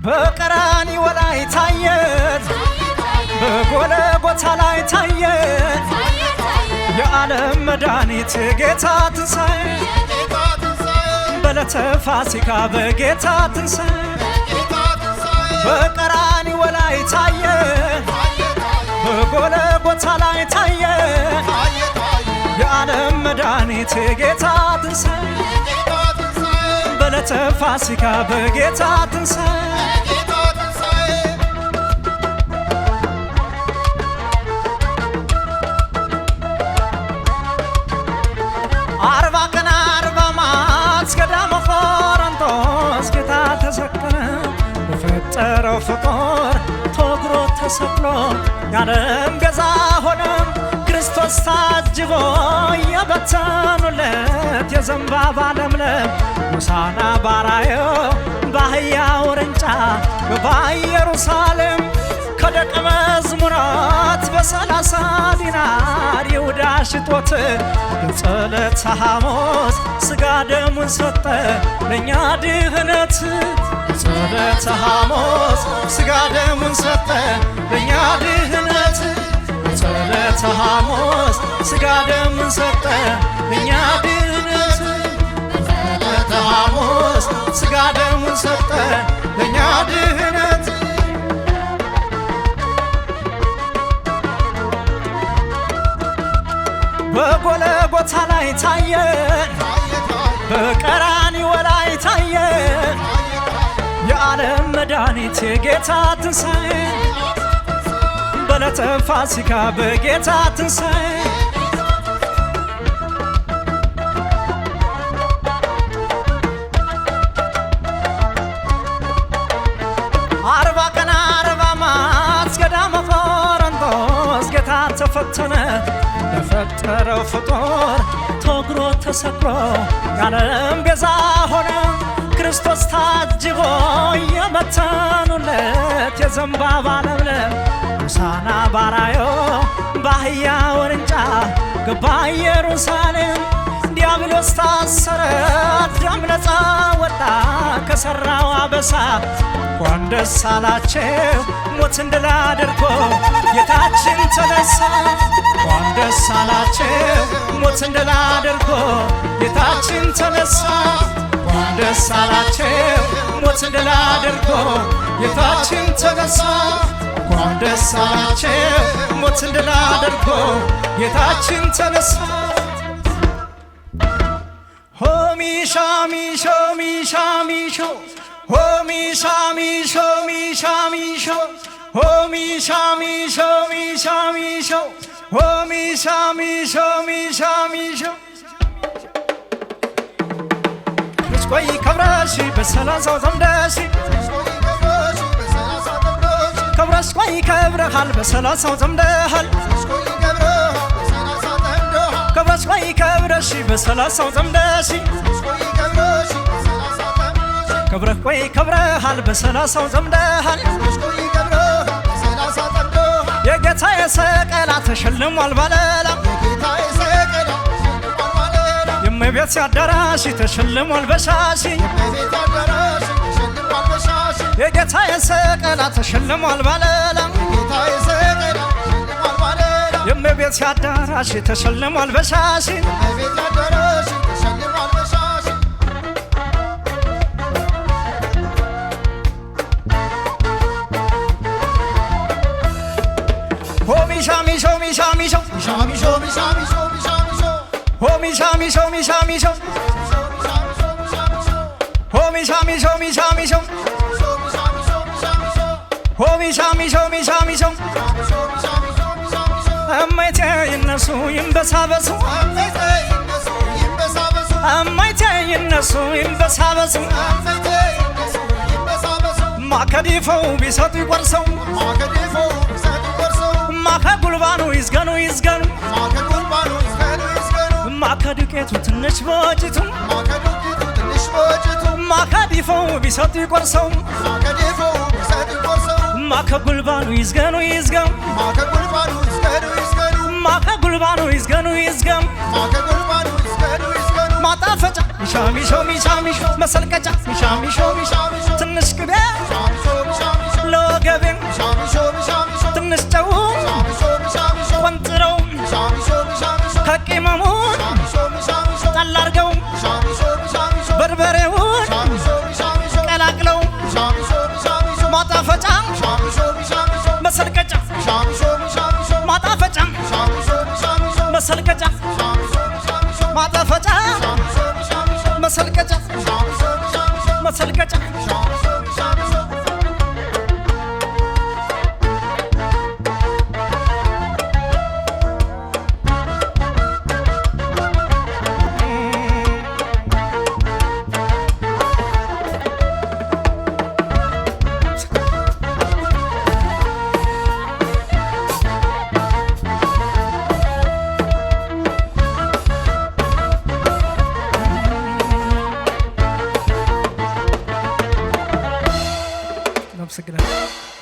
በቀራንዮ ላይ ታየ በጎልጎታ ላይ ታየ የዓለም መድኃኒት ጌታ ትንሣኤ በዕለተ ፋሲካ በጌታ ትንሣኤ በቀራንዮ ላይ ታየ በጎልጎታ ላይ ታየ የዓለም መድኃኒት ጌታ ትንሣኤ በዕለተ ፋሲካ በጌታ ትንሣኤ አርባ ቀን አርባ መዓልት ገዳመ ቆሮንቶስ ጌታ ተሰቀለ በፈጠረው ፍጡር ተወግሮ ተሰቅሎ የዓለም ቤዛ ሆነ ክርስቶስ ታጅቦ የበተኑለት የዘንባባ ለምለም ሆሳዕና ባራዮ በአህያ ውርንጫ በኢየሩሳሌም ከደቀ መዝሙራት በ30 ዲናር ይሁዳ ሽጦት በዕለተ ሐሙስ ሥጋ ደሙን ሰጠ ለእኛ ድህነት በዕለተ ሐሙስ ሥጋ ደሙን ሰጠ ለእኛ ድህነት በዕለተ ሐሙስ ሥጋ ደሙን ሰጠ ለእኛ ድህነት በዕለተ ሐሙስ ሥጋ ደሙን ሰጠ ለእኛ ድህነት በጎልጎታ ላይ ታየ በቀራንዮ ላይ ታየ የዓለም መድኃኒት ጌታ ትንሣኤ በዕለተ ፋሲካ በጌታ ትንሣኤ አርባ ቀን አርባ መዓልት ገዳመ ቆሮንቶስ ጌታ ተፈተነ በፈጠረው ፍጡር ተወግሮ ተሰቅሎ የዓለም ቤዛ ሆነ ክርስቶስ ታጅቦ የበተኑለት የዘንባባ ለምለም ሆሳዕና ባራዮ በአህያ ውርንጫ ገባ ኢየሩሳሌም ዲያብሎስ ታሰረ አዳም ነፃ ወጣ ከሠራው አበሳ እንኳን ደስ አላቸው ሞትን ድል አድርጎ ጌታችን ተነሳ እንኳን ደስ አላቸው ሞትን ድል አድርጎ ጌታችን ተነሳ እንኳን ደስ አላቸው ሞትን ድል አድርጎ ጌታችን ተነሳ እንኳን ደስ አላቸው ሞትን ድል አድርጎ ጌታችን ተነሳ ሆሚሻ ሚሾ ሚሻ ሚሾ ሆሚሻ ሚሾ ሚሻ ሚሾ ሆሚሻ ሚሾ ሚሻ ሚሾ ሆሚሻ ሚሾ ሚሻ ሚሾ እስቆይ ከብረሽ በሰላሳው ዘምደሽ ከብረሽ ቆይ ከብረሃል በሰላሳው ዘምደሃል ከብረሽ ቆይ ከብረሽ በሰላሳው ዘምደሽ ከብረህ ቆይ ከብረሃል በሰላሳው ዘምደሃል የጌታዬ ሰቀላ ተሸልሟል ባለላ የእመቤቴ አዳራሽ ተሸልሟል በሻሽ የጌታዬ ሰቀላ ተሸልሟል ባለላ የእመቤቴ አዳራሽ ተሸልሟል በሻሽ ሆሚሻ ሚሾ ሚሻ ሚሾ ሚሻ ሚሾ ሚሻ ሚሾ ሚሻ ሚሾ ሆሚሻ ሚሾ ሚሻ ሚሾ ሆሚሻ ሚሾ ሚሻ ሚሾ ሆሚሻ ሚሾ ሚሻ ሚሾ እመይቴ ይነሱ ይንበሳበሱ እመይቴ ይነሱ ይንበሳበሱ ማከዲፈው ቢሰጡ ይቆርሰው ማከጉልባኑ ይዝገኑ ይዝገኑ ማከዱቄቱ ትንሽ በወጭቱ ማከዲፈው ቢሰጡ ይቆርሰው ማከጉልባኑ ይዝገኑ ይዝገኑ ማከጉልባኑ ይዝገኑ ይዝገኑ ማጣፈጫ ሚሻ ሚሾ ሚሻ ሚሾ መሰልቀጫ ሚሻ ሚሾ ሚሻ ትንሽ ቅቤ ከቂመሙን ጣል አርገው በርበሬውን ቀላቅለው ማጣፈጫ መሰልቀጫ ማጣፈጫ መሰልቀጫ ማጣፈጫ መሰልቀጫ መሰልቀጫ አመሰግናለሁ።